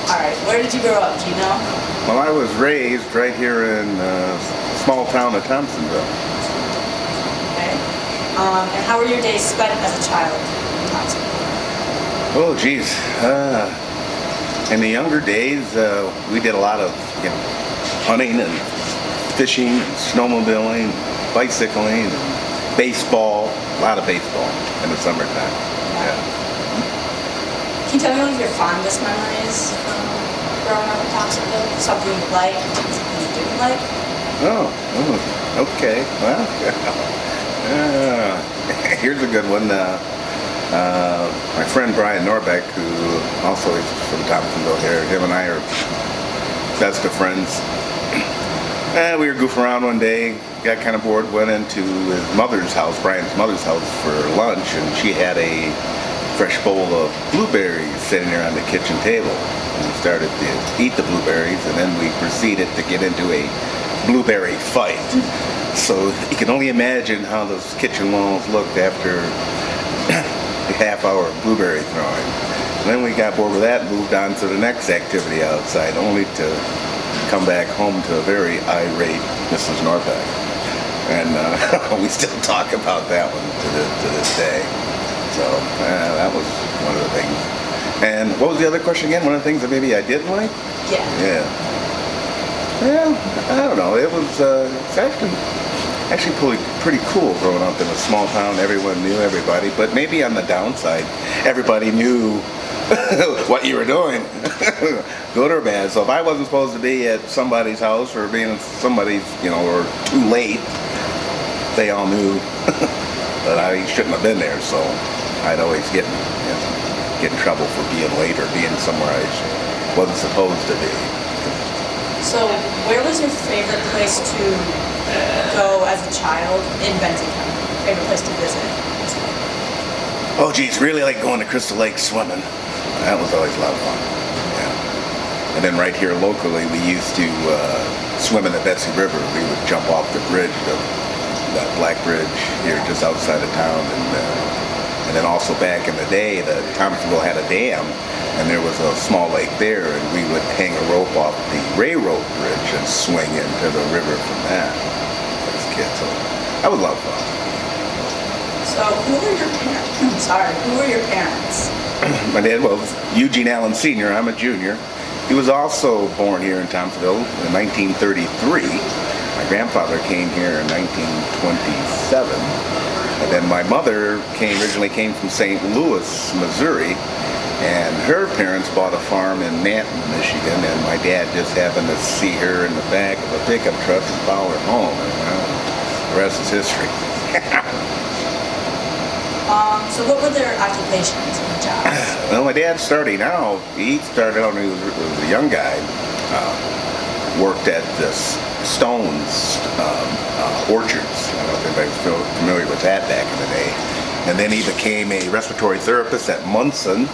Alright, where did you grow up? Do you know? Well, I was raised right here in small town of Thompsonville. Okay. And how were your days spent as a child in Thompsonville? Oh, geez. In the younger days, we did a lot of hunting and fishing, and snowmobiling, bicycling, and baseball. A lot of baseball in the summertime. Yeah. Can you tell me one of your fondest memories from growing up in Thompsonville? Something you liked, something you didn't like? Oh, okay. Well, here's a good one. My friend Brian Norbeck, who also is from Thompsonville here, him and I are best of friends. We were goofing around one day, got kind of bored, went into his mother's house, Brian's mother's house, for lunch, and she had a fresh bowl of blueberries sitting there on the kitchen table. And we started to eat the blueberries, and then we proceeded to get into a blueberry fight. So you can only imagine how those kitchen walls looked after a half-hour of blueberry throwing. And then we got bored with that and moved on to the next activity outside, only to come back home to a very irate Mrs. Norbeck. And we still talk about that one to this day. So that was one of the things. And what was the other question again? One of the things that maybe I didn't like? Yeah. Yeah. Well, I don't know. It was it's actually pretty cool growing up in a small town. Everyone knew everybody, but maybe on the downside, everybody knew what you were doing, good or bad. So if I wasn't supposed to be at somebody's house or being at somebody's, or too late, they all knew that I shouldn't have been there. So I'd always get in trouble for being late or being somewhere I wasn't supposed to be. So where was your favorite place to go as a child in Benzie County? Favorite place to visit? Oh geez, really like going to Crystal Lake swimming. That was always a lot of fun. Yeah. And then right here locally, we used to swim in the Benzie River. We would jump off the bridge, that Black Bridge here just outside of town, and then also back in the day, the Thompsonville had a dam, and there was a small lake there, and we would hang a rope off the railroad bridge and swing into the river from that as kids. So that was a lot of fun. So who were your parents? Who were your parents? My dad was Eugene Allen Sr. I'm a junior. He was also born here in Thompsonville in 1933. My grandfather came here in 1927. And then my mother originally came from St. Louis, Missouri. And her parents bought a farm in Manton, Michigan. And my dad just happened to see her in the back of a pickup truck and follow her home. And well, the rest is history. So what were their occupations and jobs? Well, my dad started out when he was a young guy, worked at this Stone's orchards. I don't know if anybody's familiar with that back in the day. And then he became a respiratory therapist at Munson.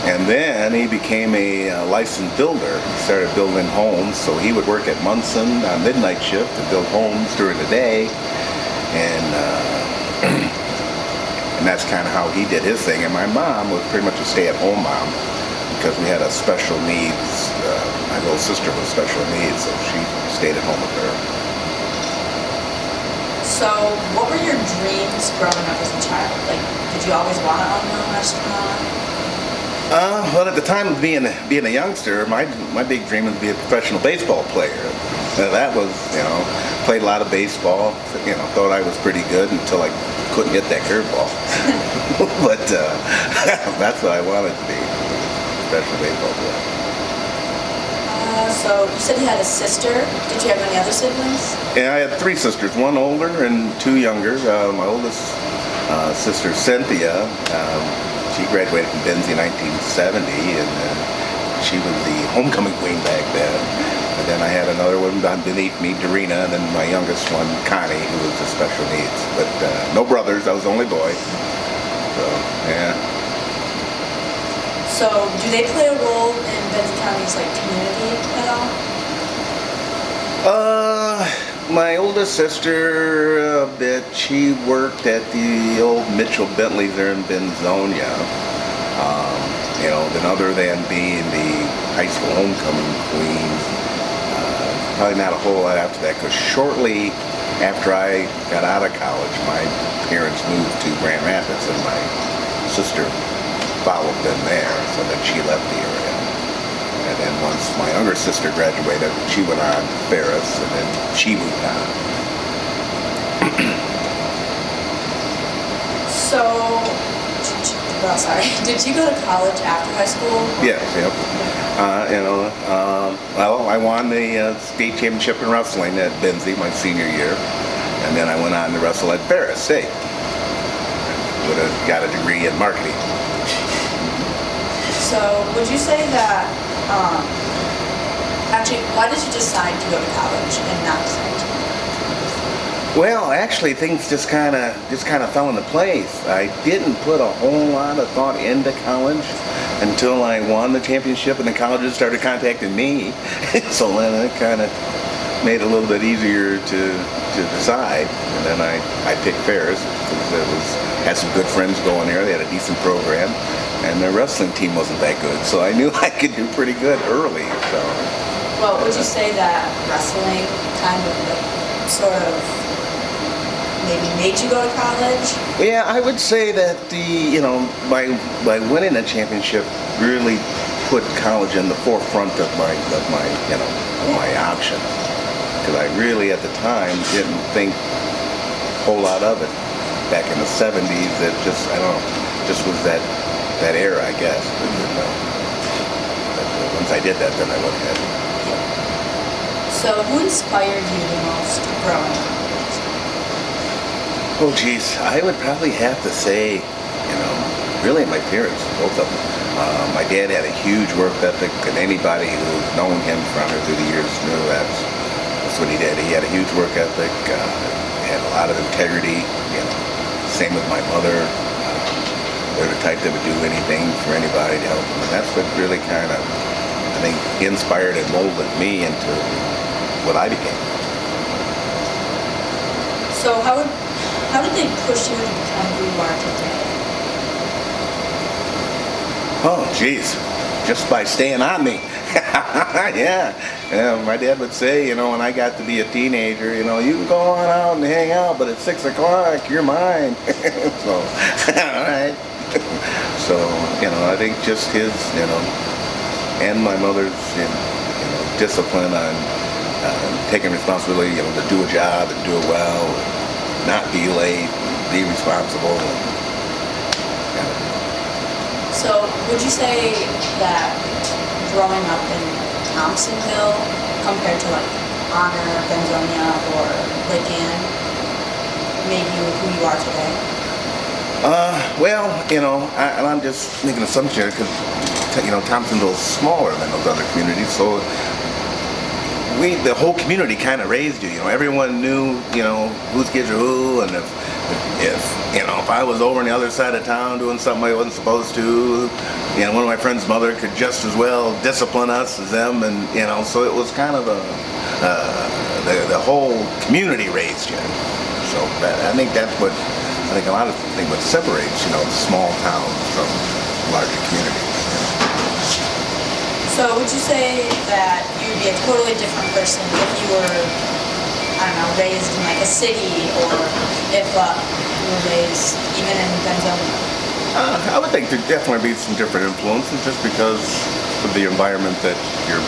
And then he became a licensed builder. He started building homes, so he would work at Munson on midnight shift to build homes during the day. And that's kind of how he did his thing. And my mom was pretty much a stay-at-home mom because we had a special needs. My little sister was special needs, so she stayed at home with her. So, what were your dreams growing up as a child? Like, did you always want to own your own restaurant? Well, at the time of being a youngster, my big dream was to be a professional baseball player. That was, played a lot of baseball. Thought I was pretty good until I couldn't get that curveball. But that's what I wanted to be, a professional baseball player. So you said you had a sister. Did you have any other siblings? Yeah, I had 3 sisters, 1 older and 2 younger. My oldest sister, Cynthia, she graduated from Benzie in 1970, and she was the homecoming queen back then. And then I had another one beneath me, Dorina, and then my youngest one, Connie, who was the special needs. But no brothers, I was the only boy. So, yeah. So, do they play a role in Benzie County's community at all? My oldest sister, a bit. She worked at the old Mitchell Bentleys there in Benzonia. Then other than being the high school homecoming queen, probably not a whole lot after that, because shortly after I got out of college, my parents moved to Grand Rapids, and my sister followed them there, so then she left the area. And then once my younger sister graduated, she went on to Ferris, and then she moved on. So, sorry, did you go to college after high school? Yes, yep. Well, I won the state championship in wrestling at Benzie my senior year, and then I went on to wrestle at Ferris State. Would have got a degree in marketing. So, would you say that, actually, why did you decide to go to college and not decide to? Well, actually, things just kind of fell into place. I didn't put a whole lot of thought into college until I won the championship, and the colleges started contacting me. So then it kind of made it a little bit easier to decide. And then I picked Ferris because had some good friends going there. They had a decent program, and their wrestling team wasn't that good. So I knew I could do pretty good early. So. Well, would you say that wrestling kind of sort of maybe made you go to college? Yeah, I would say that by winning a championship really put college in the forefront of my options, because I really at the time didn't think a whole lot of it. Back in the 70s, it just was that era, I guess. But once I did that, then I went ahead. So, who inspired you the most growing up? Oh geez, I would probably have to say, really my parents, both of them. My dad had a huge work ethic, and anybody who's known him through the years knew that's what he did. He had a huge work ethic, had a lot of integrity. Same with my mother. They're the type that would do anything for anybody to help them, and that's what really kind of, I think, inspired and molded me into what I became. So, how did they push you to become who you are today? Oh, geez. Just by staying on me. Yeah. My dad would say, when I got to be a teenager, you can go on out and hang out, but at 6 o'clock, you're mine. So, all right. So, I think just his, and my mother's, discipline on taking responsibility, to do a job and do it well, not be late, be responsible. So, would you say that growing up in Thompsonville compared to like Honor, Benzonia, or Lake Ann made you who you are today? Well, I'm just making an assumption because, Thompsonville's smaller than those other communities, so the whole community kind of raised you. Everyone knew, whose kids are who, and if I was over on the other side of town doing something I wasn't supposed to, one of my friends' mother could just as well discipline us as them, and so it was kind of the whole community raised you. So I think that's what a lot of things what separates small towns from larger communities. So would you say that you would be a totally different person if you were, raised in like a city, or if you were raised even in Benzonia? I would think there'd definitely be some different influences just because of the environment that you're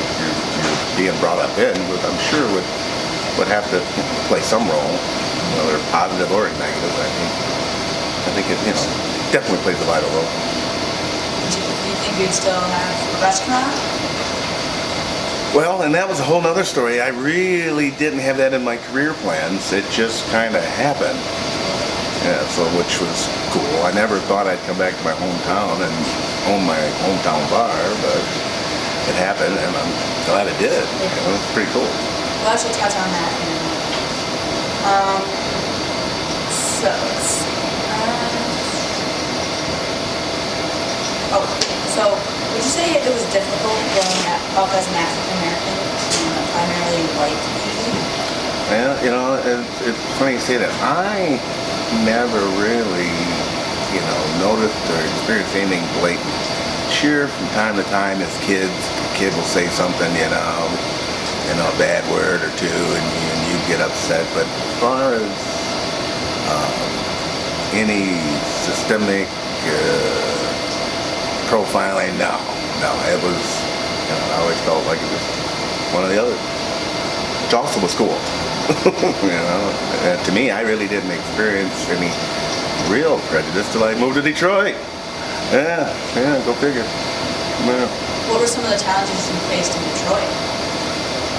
being brought up in, which I'm sure would have to play some role, whether positive or negative. I think it definitely plays a vital role. Do you think you'd still have a restaurant? Well, and that was a whole other story. I really didn't have that in my career plans. It just kind of happened. Yeah, which was cool. I never thought I'd come back to my hometown and own my hometown bar, but it happened, and I'm glad it did. It's pretty cool. We'll actually touch on that in a minute. So let's see. So would you say it was difficult growing up as an African American in a primarily white community? Well, it's funny you say that. I never really, noticed or experienced anything blatant. sure, from time to time, as kids, a kid will say something, a bad word or two, and you get upset. But as far as any systemic profiling, no, it was. I always felt like it was one of the others. Which also was cool. To me, I really didn't experience any real prejudice till I moved to Detroit. Yeah, go figure. Yeah. What were some of the challenges you faced in Detroit?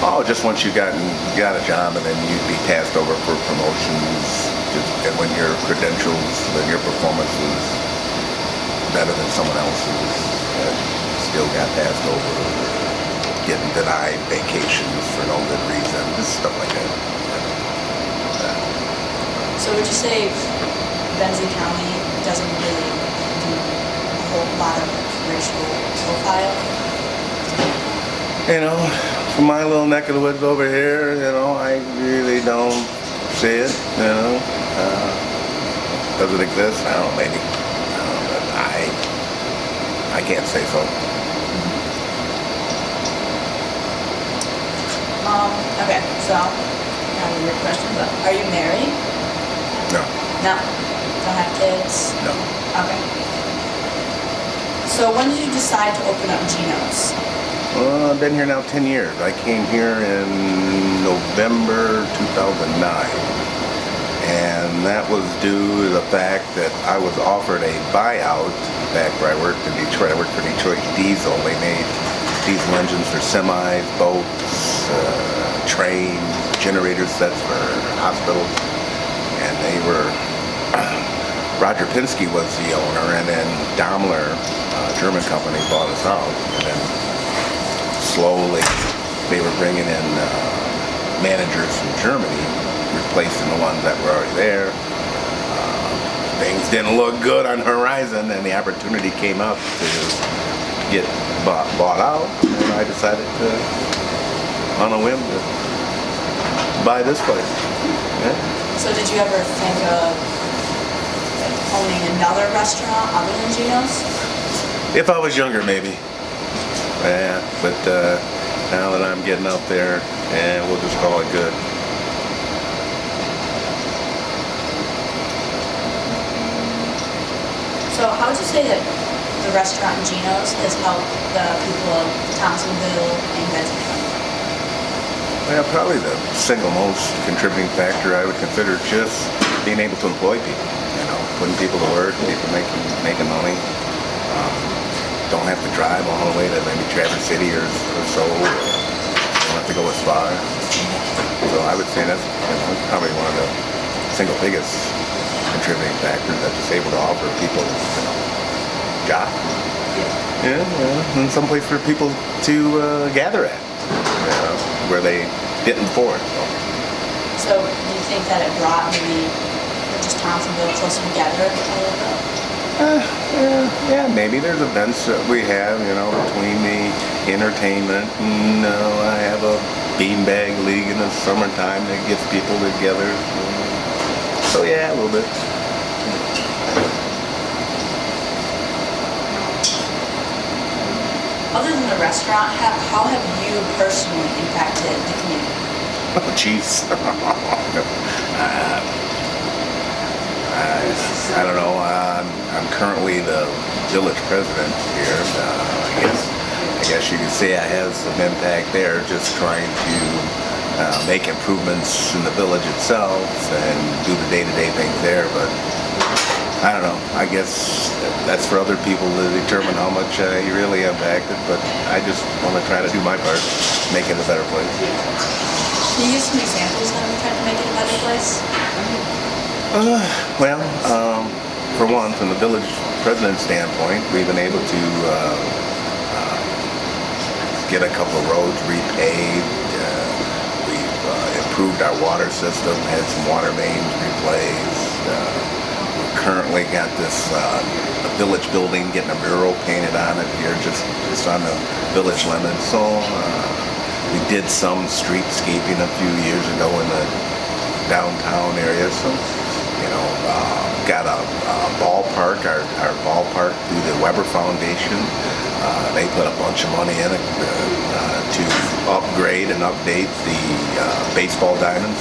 Oh, just once you got a job, and then you'd be passed over for promotions, and when your credentials and your performance was better than someone else's, still got passed over, getting denied vacations for no good reason, just stuff like that. So would you say Benzie County doesn't really do a whole lot of racial profile? From my little neck of the woods over here, I really don't see it, Does it exist? I don't know, maybe. But I can't say so. Okay, so, not a weird question, but are you married? No. No? Don't have kids? No. Okay. So when did you decide to open up Genos? Well, I've been here now 10 years. I came here in November 2009. And that was due to the fact that I was offered a buyout back where I worked in Detroit. I worked for Detroit Diesel. They made diesel engines for semis, boats, trains, generator sets for hospitals. And they were, Roger Pinsky was the owner, and then Daimler, German company, bought us out. And then slowly they were bringing in managers from Germany, replacing the ones that were already there. Things didn't look good on the horizon, and the opportunity came up to get bought out, and I decided to, on a whim, to buy this place. Yeah. So did you ever think of owning another restaurant other than Genos? If I was younger, maybe. Yeah, but now that I'm getting up there, we'll just call it good. So how would you say that the restaurant in Genos has helped the people of Thompsonville and Benzie County? Well, probably the single most contributing factor I would consider just being able to employ people. Putting people to work, people making money. Don't have to drive all the way to maybe Traverse City or so. Don't have to go as far. So I would say that's probably one of the single biggest contributing factors, that just able to offer people, jobs. Yeah, and some place for people to gather at, where they didn't before. So do you think that it brought maybe just Thompsonville closer together a little bit? Yeah, maybe there's events that we have, between the entertainment, and I have a beanbag league in the summertime that gets people together. So yeah, a little bit. Other than the restaurant, how have you personally impacted the community? Oh, jeez. I don't know. I'm currently the village president here. I guess you could say I have some impact there, just trying to make improvements in the village itself and do the day-to-day things there. But I don't know. I guess that's for other people to determine how much you really impacted. But I just want to try to do my part, make it a better place. Can you give some examples of how you tried to make it a better place? For one, from the village president's standpoint, we've been able to get a couple of roads repaved. We've improved our water system, had some water mains replaced. We've currently got this village building, getting a mural painted on it here, just on the village limit. So we did some streetscaping a few years ago in the downtown area. So, got a ballpark, our ballpark through the Weber Foundation. They put a bunch of money in it to upgrade and update the baseball diamonds,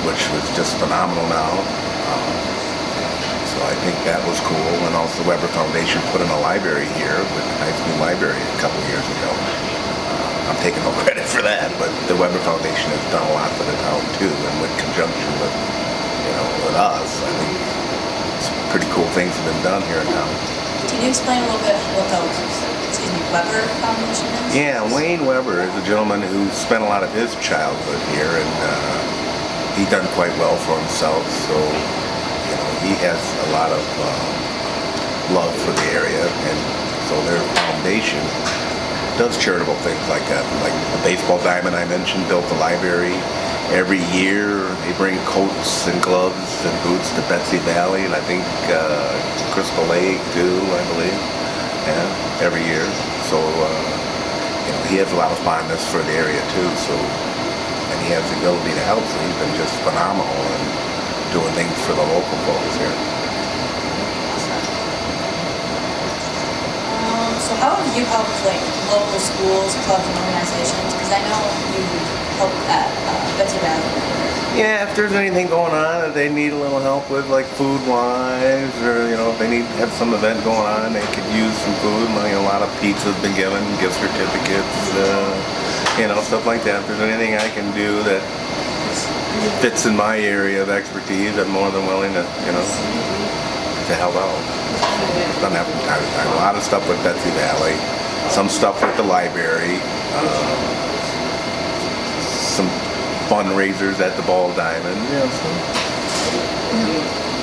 which was just phenomenal now. So I think that was cool. And also the Weber Foundation put in a library here with a nice new library a couple years ago. I'm taking no credit for that, but the Weber Foundation has done a lot for the town too, and with conjunction with, with us, I think some pretty cool things have been done here in town. Can you explain a little bit what the Weber Foundation is? Yeah, Wayne Weber is a gentleman who spent a lot of his childhood here, and he done quite well for himself. So, he has a lot of love for the area, and so their foundation does charitable things like that. Like the baseball diamond I mentioned built the library. Every year they bring coats and gloves and boots to Benzie Valley, and I think Crystal Lake too, I believe. Yeah, every year. So he has a lot of fondness for the area too. So, and he has the ability to help. So he's been just phenomenal in doing things for the local folks here. So how have you helped local schools, clubs, and organizations? Because I know you help at Benzie Valley. Yeah, if there's anything going on that they need a little help with, like food-wise, or if they need to have some event going on, they could use some food. A lot of pizza's been given, gift certificates, stuff like that. If there's anything I can do that fits in my area of expertise, I'm more than willing to, to help out. Done that from time to time. A lot of stuff with Benzie Valley, some stuff with the library, some fundraisers at the Ball Diamond.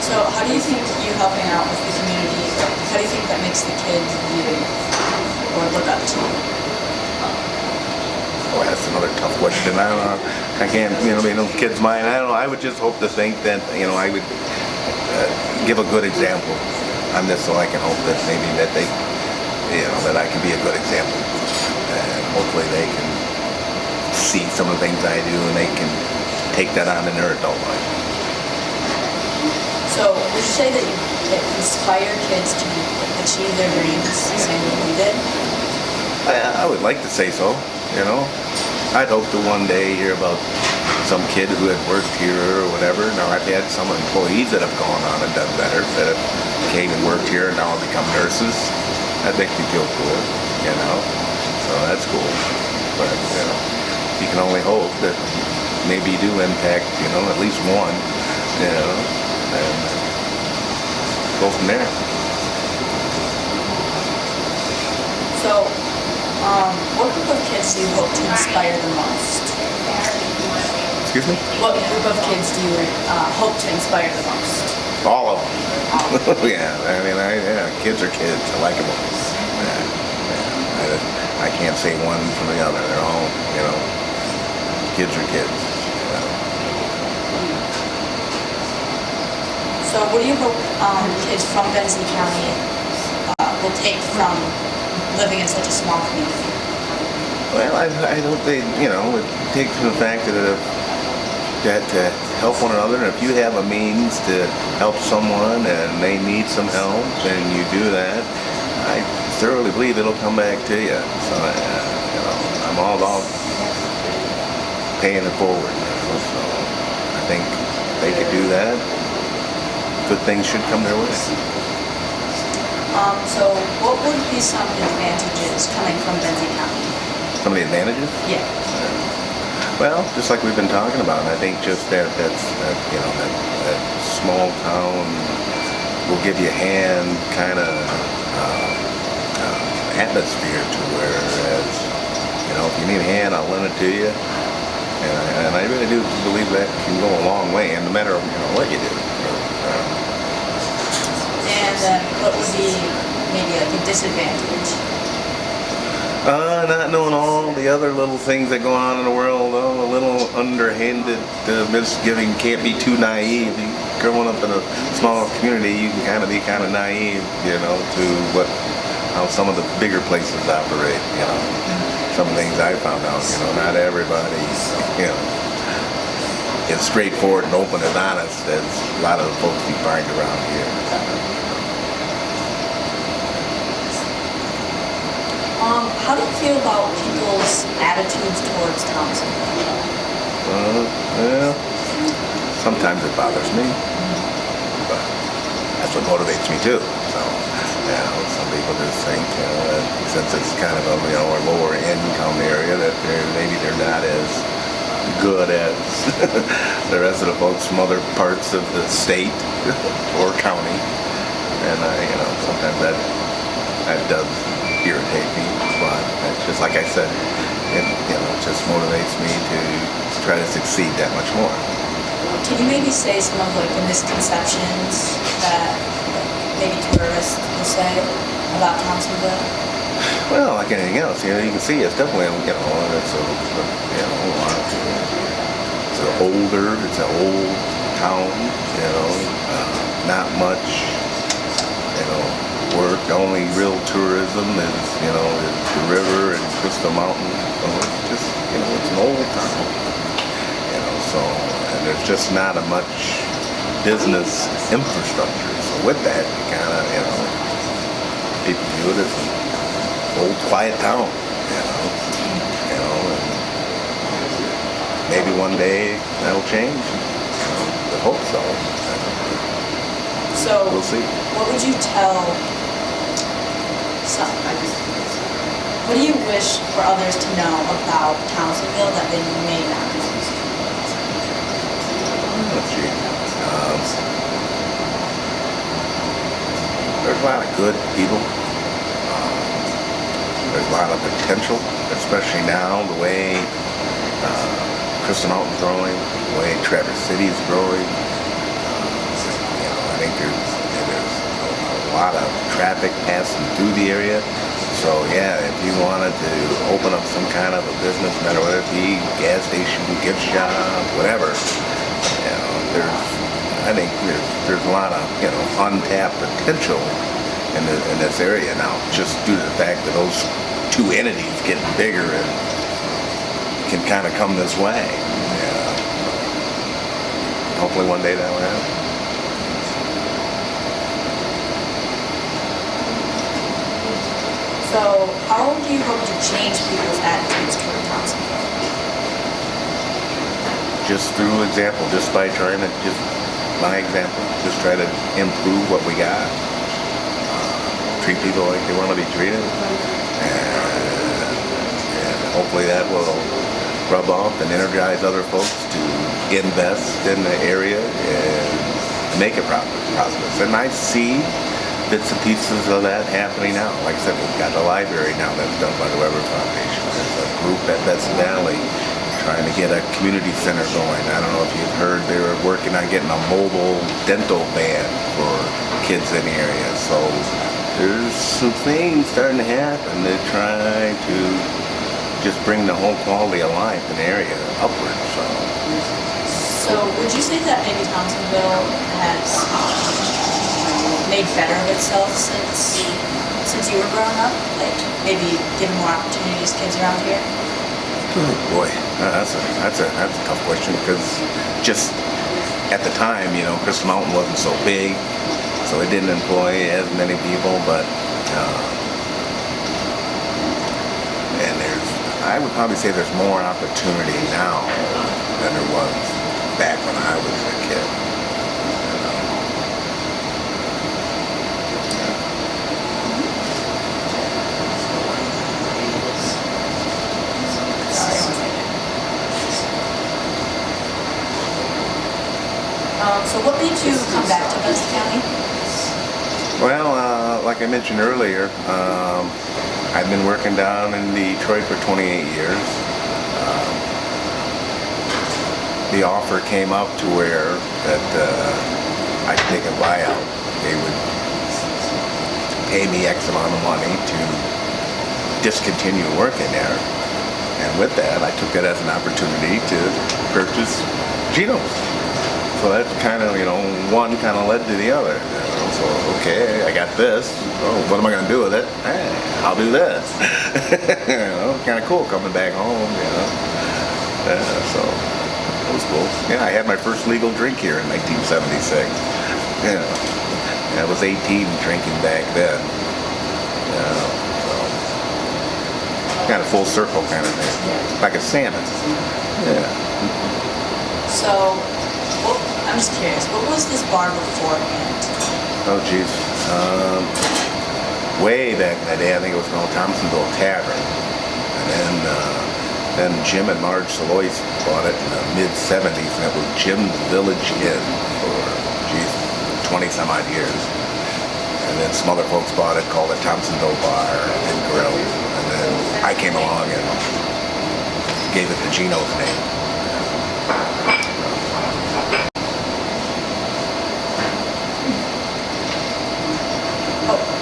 So how do you think you helping out with the community, how do you think that makes the kids view or look up to you? Oh, that's another tough question. I don't know. I can't, be in those kids' mind. I don't know. I would just hope to think that, I would give a good example on this, so I can hope that maybe that they, that I can be a good example. And hopefully they can see some of the things I do, and they can take that on in their adult life. So would you say that you inspire kids to achieve their dreams the same way you did? I would like to say so, I'd hope to one day hear about some kid who had worked here or whatever. Now I've had some employees that have gone on and done better, that have came and worked here and now have become nurses. That makes me feel cool, so that's cool. But, you can only hope that maybe you do impact, at least one, and go from there. So, what group of kids do you hope to inspire the most? Excuse me? What group of kids do you hope to inspire the most? All of them. Yeah, kids are kids. I like them all. I can't say one from the other. They're all, kids are kids. So what do you hope kids from Benzie County will take from living in such a small community? Well, I hope they, it takes from the fact that to help one another, and if you have a means to help someone and they need some help and you do that, I thoroughly believe it'll come back to you. So, I'm all about paying it forward. So I think they could do that. Good things should come their way. So what would be some advantages coming from Benzie County? Some of the advantages? Yeah. Well, just like we've been talking about, I think just that small town will give you a hand kind of atmosphere to whereas, if you need a hand, I'll lend it to you. And I really do believe that can go a long way, and no matter what you do. And what would be maybe like a disadvantage? Not knowing all the other little things that go on in the world, a little underhanded misgiving. Can't be too naive. Growing up in a small community, you can be kind of naive, to how some of the bigger places operate. Some things I found out, not everybody, as straightforward and open and honest as a lot of the folks you find around here. How do you feel about people's attitudes towards Thompsonville? Well, sometimes it bothers me, but that's what motivates me too. So, some people just think that since it's kind of a a lower income area that they're not as good as the rest of the folks from other parts of the state or county, and sometimes that does irritate me. But it's just like I said, it just motivates me to try to succeed that much more. Can you maybe say some of the misconceptions that maybe tourists will say about Thompsonville? Well, like anything else, you can see it's definitely it's it's an old town, not much work. The only real tourism is the river and Crystal Mountain. So it's just it's an old town. So and there's just not a much business infrastructure. So with that, you kind of people view it as an old quiet town. And maybe one day that'll change. I hope so. So we'll see. What would you tell what do you wish for others to know about Thompsonville that they may not know? There's a lot of good people. There's a lot of potential, especially now, the way Crystal Mountain's growing, the way Traverse City is growing. I think there's a lot of traffic passing through the area. So yeah, if you wanted to open up some kind of a business, no matter whether it be gas station, gift shop, whatever, I think there's a lot of untapped potential in this area now, just due to the fact that those two entities getting bigger and can kind of come this way. Hopefully one day that will happen. So, how do you hope to change people's attitudes toward Thompsonville? Just through example, just by trying to, my example, just try to improve what we got. Treat people like they want to be treated. And hopefully that will rub off and energize other folks to invest in the area and make it prosperous. And I see bits and pieces of that happening now. Like I said, we've got the library now that's done by the Weber Foundation. There's a group at Benzie Valley trying to get a community center going. I don't know if you've heard they were working on getting a mobile dental van for kids in the area. So there's some things starting to happen to try to just bring the whole quality of life in the area upward. So would you say that maybe Thompsonville has made better of itself since you were growing up? Like maybe giving more opportunities to kids around here? Oh boy, that's a tough question, because just at the time, Crystal Mountain wasn't so big, so it didn't employ as many people. But and I would probably say there's more opportunity now than there was back when I was a kid. So what made you come back to Benzie County? Well, like I mentioned earlier, I've been working down in Detroit for 28 years. The offer came up to where that I could take a buyout. They would pay me X amount of money to discontinue working there. And with that, I took it as an opportunity to purchase Genos. So that kind of, one kind of led to the other. So, okay, I got this. Oh, what am I going to do with it? Hey, I'll do this. Kind of cool coming back home, so That was cool. Yeah, I had my first legal drink here in 1976. Yeah. I was 18 drinking back then. So kind of full circle kind of thing. Like a salmon. Yeah. So, I'm just curious, what was this bar beforehand? Oh, geez. Way back in the day, I think it was called Thompsonville Tavern. And then Jim and Marge Salois bought it in the mid-70s, and it was Jim's Village Inn for, 20 some odd years. And then some other folks bought it, called it Thompsonville Bar and Grill. And then I came along and gave it the Geno's name.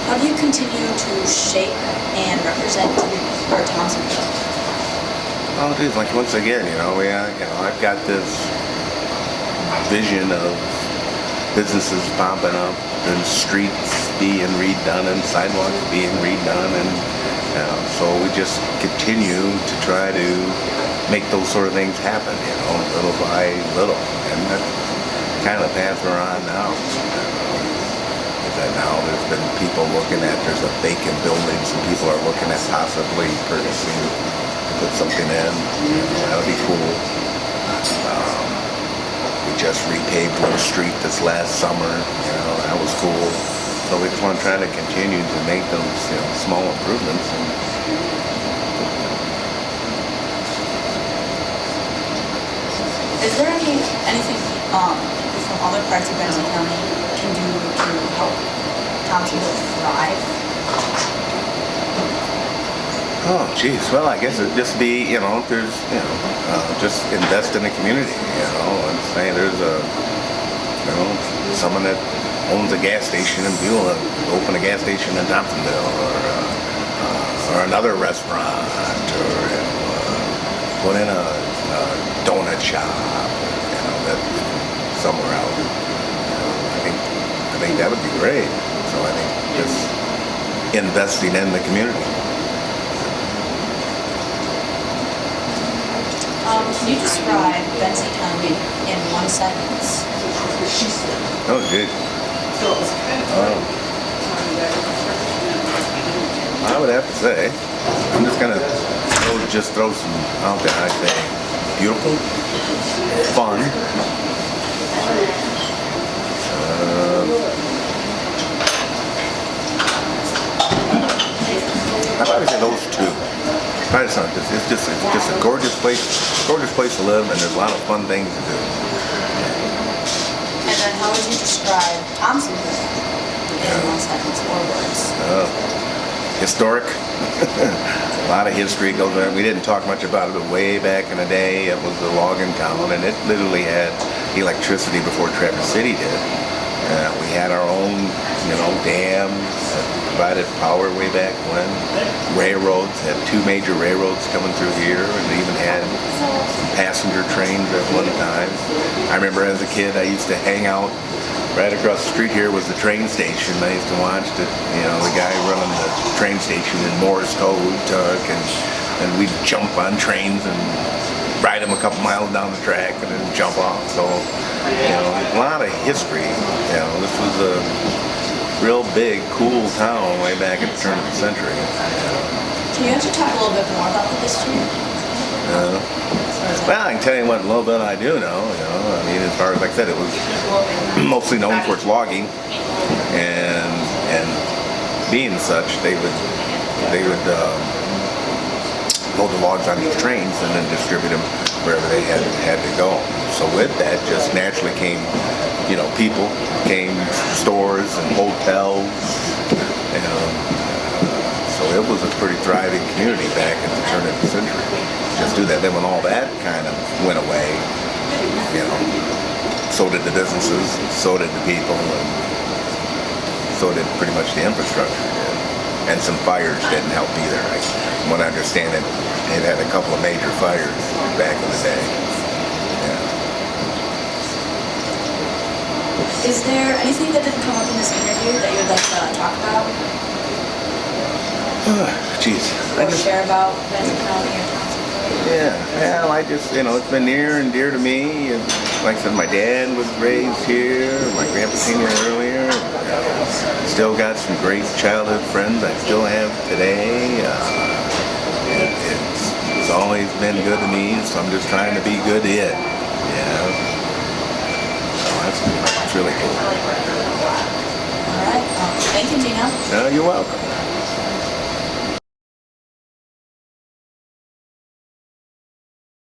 How do you continue to shape and represent your Thompsonville? Oh, geez, like once again, I've got this vision of businesses popping up and streets being redone and sidewalks being redone, and so we just continue to try to make those sort of things happen, little by little, and that's kind of the path we're on now. That now there's been people looking at, there's a vacant building, some people are looking at possibly purchasing to put something in. That would be cool. We just repaved Little Street this last summer. That was cool. So we just want to try to continue to make those small improvements. Is there anything from other parts of Benzie County can do to help Thompsonville thrive? Oh, geez. Well, I guess it'd just be, there's, just invest in the community, and say there's someone that owns a gas station in Beulah, open a gas station in Thompsonville, or another restaurant, or put in a donut shop, that somewhere out. I think that would be great. So I think just investing in the community. Can you describe Benzie County in one sentence? Oh, good. I would have to say, I'm just gonna throw some out there. I say beautiful, fun. I'd probably say those two. It's just a gorgeous place to live, and there's a lot of fun things to do. And then how would you describe Thompsonville in one sentence or words? Historic. A lot of history goes on. We didn't talk much about it, but way back in the day, it was a logging town, and it literally had electricity before Traverse City did. We had our own, dam that provided power way back when. Railroads, had two major railroads coming through here, and they even had some passenger trains at one time. I remember as a kid, I used to hang out right across the street here was the train station. I used to watch the guy running the train station in Morse code took, and we'd jump on trains and ride them a couple miles down the track and then jump off. So, a lot of history. This was a real big, cool town way back at the turn of the century. Can you actually talk a little bit more about the history? Well, I can tell you what a little bit I do know. As far as, like I said, it was mostly known for its logging, and being such, they would load the logs on these trains and then distribute them wherever they had to go. So with that, just naturally came, people, came stores and hotels, so it was a pretty thriving community back at the turn of the century. Just do that. Then when all that kind of went away, so did the businesses, so did the people, and so did pretty much the infrastructure. And some fires didn't help either. From what I understand, it had a couple of major fires back in the day. Is there anything that didn't come up in this interview that you would like to talk about? Geez. Or share about Benzie County or Thompsonville? Yeah, I just, it's been near and dear to me. And like I said, my dad was raised here. My grandpa came here earlier. Still got some great childhood friends I still have today. It's always been good to me, so I'm just trying to be good to it. Yeah. So that's really cool. All right. Thank you, Geno. You're welcome.